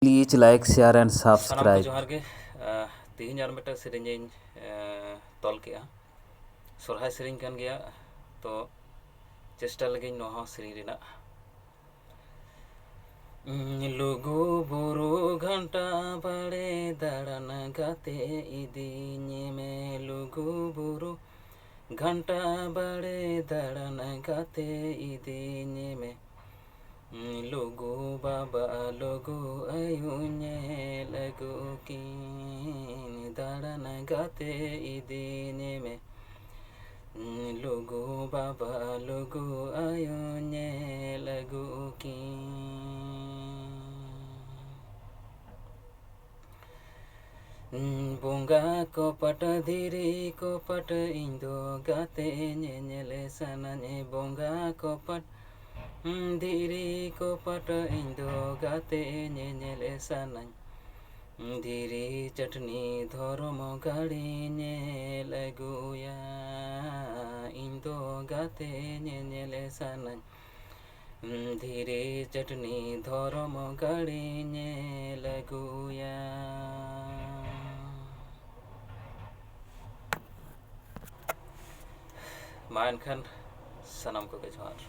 Please like, share and सानाम को subscribe. जोहार गे तिहिन are मिटा सेरेंज तल के सरहाय सेरेंज कान गया तो चेष्टा लगे नोहा सेरेंज रेना लुगु बुरु घंटा बड़े दाड़ान गाते इदिने में लुगु बुरु घंटा बड़े दाड़ान गाते इदिने में लुगु बाबा लुगु आयु लुगु किन दाड़ान गाते इदिने में लुगु बाबा लुगु आयु लुगु किन बोंगा को पट धीरी को पट इंदो गाते नेले सनाने बोंगा को पट धीरी को पट इंदो गाते नेले सनाने धीरी चटनी धर्म गाड़ी ने लगुया इंदो गाते नेले सनाने धीरे चटनी धर्म गाड़ी ने लगुया मा एनखान सानाम को जोहार।